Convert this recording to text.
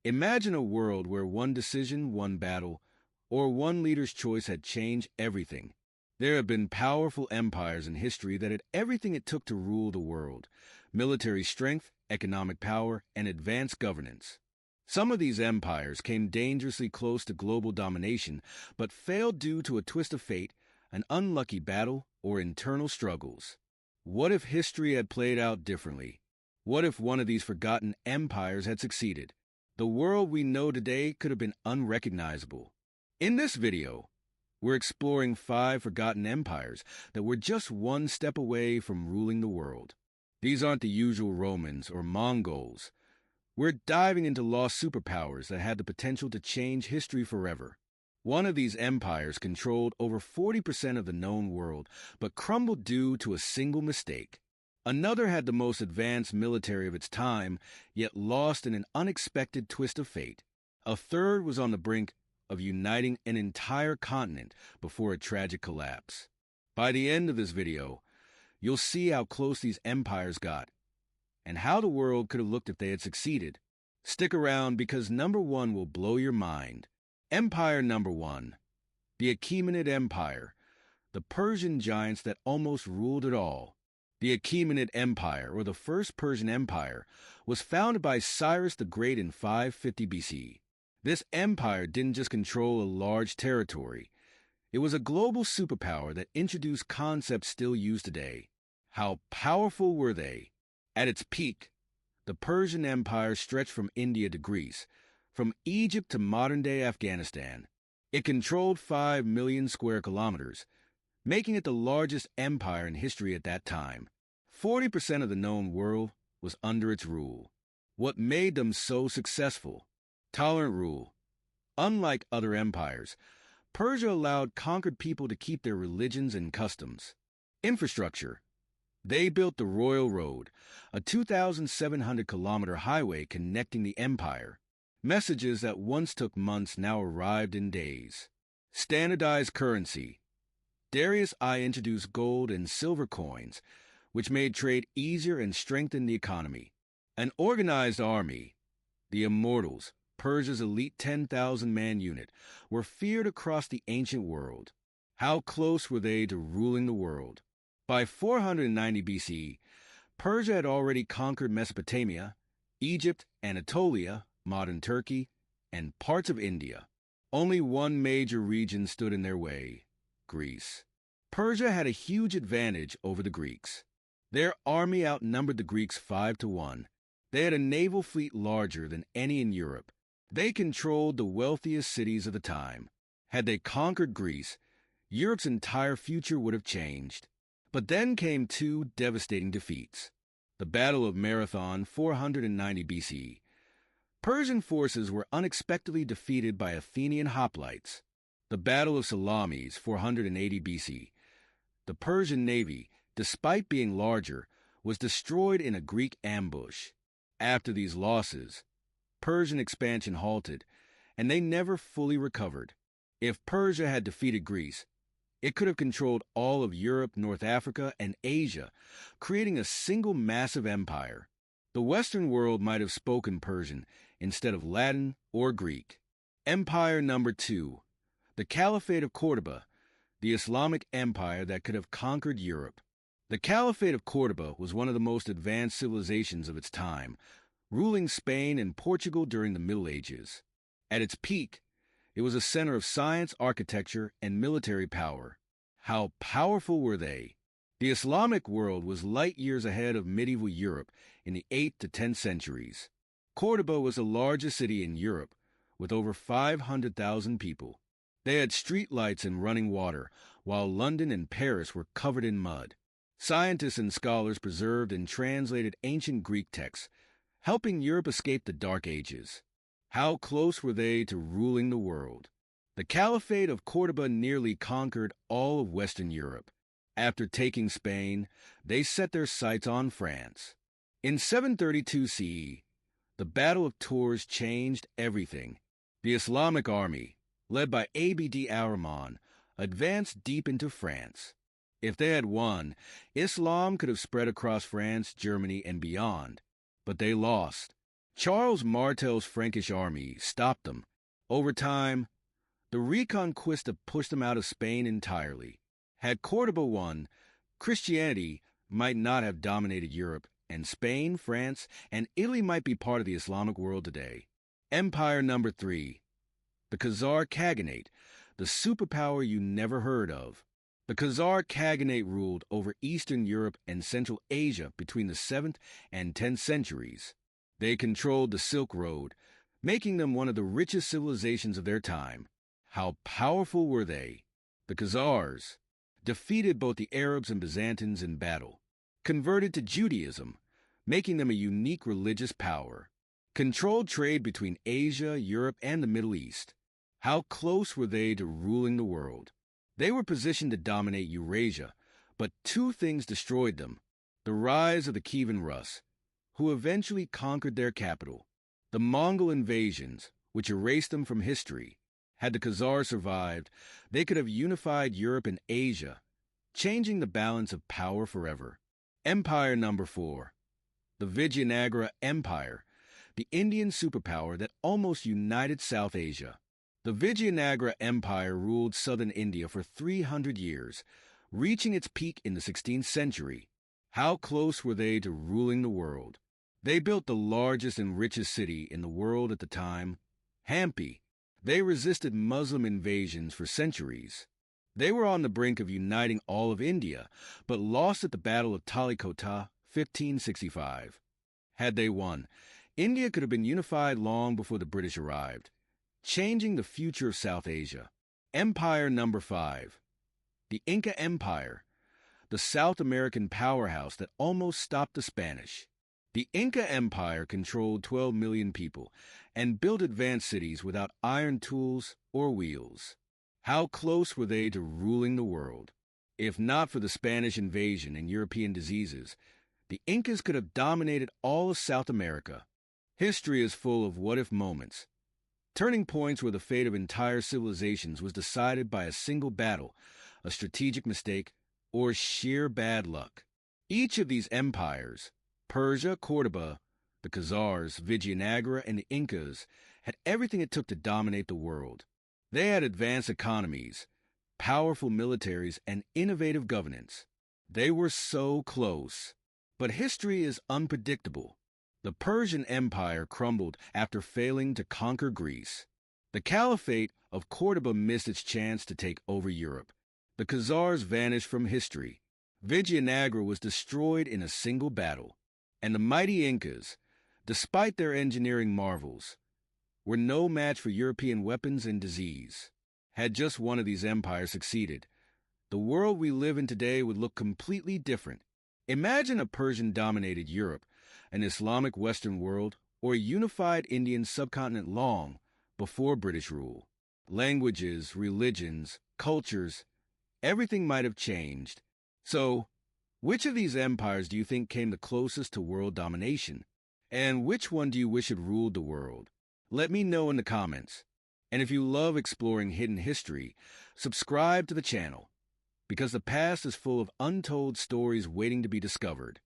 Imagine a world where one decision, one battle, or one leader's choice had changed everything. There have been powerful empires in history that had everything it took to rule the world: military strength, economic power, and advanced governance. Some of these empires came dangerously close to global domination, but failed due to a twist of fate, an unlucky battle, or internal struggles. What if history had played out differently? What if one of these forgotten empires had succeeded? The world we know today could have been unrecognizable. In this video, we're exploring 5 forgotten empires that were just one step away from ruling the world. These aren't the usual Romans or Mongols. We're diving into lost superpowers that had the potential to change history forever. One of these empires controlled over 40% of the known world, but crumbled due to a single mistake. Another had the most advanced military of its time, yet lost in an unexpected twist of fate. A third was on the brink of uniting an entire continent before a tragic collapse. By the end of this video, you'll see how close these empires got, and how the world could have looked if they had succeeded. Stick around because number 1 will blow your mind. Empire number 1, the Achaemenid Empire, the Persian giants that almost ruled it all. The Achaemenid Empire, or the First Persian Empire, was founded by Cyrus the Great in 550 BC. This empire didn't just control a large territory. It was a global superpower that introduced concepts still used today. How powerful were they? At its peak, the Persian Empire stretched from India to Greece, from Egypt to modern-day Afghanistan. It controlled 5 million square kilometers, making it the largest empire in history at that time. 40% of the known world was under its rule. What made them so successful? Tolerant rule. Unlike other empires, Persia allowed conquered people to keep their religions and customs. Infrastructure. They built the Royal Road, a 2,700-kilometer highway connecting the empire. Messages that once took months now arrived in days. Standardized currency. Darius I introduced gold and silver coins, which made trade easier and strengthened the economy. An organized army. The Immortals, Persia's elite 10,000-man unit, were feared across the ancient world. How close were they to ruling the world? By 490 BC, Persia had already conquered Mesopotamia, Egypt, Anatolia, modern Turkey, and parts of India. Only one major region stood in their way: Greece. Persia had a huge advantage over the Greeks. Their army outnumbered the Greeks 5-1. They had a naval fleet larger than any in Europe. They controlled the wealthiest cities of the time. Had they conquered Greece, Europe's entire future would have changed. But then came 2 devastating defeats. The Battle of Marathon, 490 BC. Persian forces were unexpectedly defeated by Athenian hoplites. The Battle of Salamis, 480 BC. The Persian navy, despite being larger, was destroyed in a Greek ambush. After these losses, Persian expansion halted, and they never fully recovered. If Persia had defeated Greece, it could have controlled all of Europe, North Africa, and Asia, creating a single massive empire. The Western world might have spoken Persian instead of Latin or Greek. Empire number 2, the Caliphate of Cordoba, the Islamic empire that could have conquered Europe. The Caliphate of Cordoba was one of the most advanced civilizations of its time, ruling Spain and Portugal during the Middle Ages. At its peak, it was a center of science, architecture, and military power. How powerful were they? The Islamic world was light years ahead of medieval Europe in the 8th to 10th centuries. Cordoba was the largest city in Europe, with over 500,000 people. They had streetlights and running water, while London and Paris were covered in mud. Scientists and scholars preserved and translated ancient Greek texts, helping Europe escape the Dark Ages. How close were they to ruling the world? The Caliphate of Cordoba nearly conquered all of Western Europe. After taking Spain, they set their sights on France. In 732 CE, the Battle of Tours changed everything. The Islamic army, led by Abd al-Rahman, advanced deep into France. If they had won, Islam could have spread across France, Germany, and beyond. But they lost. Charles Martel's Frankish army stopped them. Over time, the Reconquista pushed them out of Spain entirely. Had Cordoba won, Christianity might not have dominated Europe, and Spain, France, and Italy might be part of the Islamic world today. Empire number 3, the Khazar Kaganate, the superpower you never heard of. The Khazar Kaganate ruled over Eastern Europe and Central Asia between the 7th and 10th centuries. They controlled the Silk Road, making them one of the richest civilizations of their time. How powerful were they? The Khazars defeated both the Arabs and Byzantines in battle, converted to Judaism, making them a unique religious power, controlled trade between Asia, Europe, and the Middle East. How close were they to ruling the world? They were positioned to dominate Eurasia, but two things destroyed them: the rise of the Kievan Rus, who eventually conquered their capital, the Mongol invasions, which erased them from history. Had the Khazars survived, they could have unified Europe and Asia, changing the balance of power forever. Empire number 4, the Vijayanagara Empire, the Indian superpower that almost united South Asia. The Vijayanagara Empire ruled southern India for 300 years, reaching its peak in the 16th century. How close were they to ruling the world? They built the largest and richest city in the world at the time, Hampi. They resisted Muslim invasions for centuries. They were on the brink of uniting all of India, but lost at the Battle of Talikota, 1565. Had they won, India could have been unified long before the British arrived, changing the future of South Asia. Empire number 5, the Inca Empire, the South American powerhouse that almost stopped the Spanish. The Inca Empire controlled 12 million people and built advanced cities without iron tools or wheels. How close were they to ruling the world? If not for the Spanish invasion and European diseases, the Incas could have dominated all of South America. History is full of what-if moments, turning points where the fate of entire civilizations was decided by a single battle, a strategic mistake, or sheer bad luck. Each of these empires, Persia, Cordoba, the Khazars, Vijayanagara, and the Incas, had everything it took to dominate the world. They had advanced economies, powerful militaries, and innovative governance. They were so close. But history is unpredictable. The Persian Empire crumbled after failing to conquer Greece. The Caliphate of Cordoba missed its chance to take over Europe. The Khazars vanished from history. Vijayanagara was destroyed in a single battle. And the mighty Incas, despite their engineering marvels, were no match for European weapons and disease. Had just one of these empires succeeded, the world we live in today would look completely different. Imagine a Persian-dominated Europe, an Islamic Western world, or a unified Indian subcontinent long before British rule. Languages, religions, cultures, everything might have changed. So, which of these empires do you think came the closest to world domination? And which one do you wish had ruled the world? Let me know in the comments. And if you love exploring hidden history, subscribe to the channel, because the past is full of untold stories waiting to be discovered.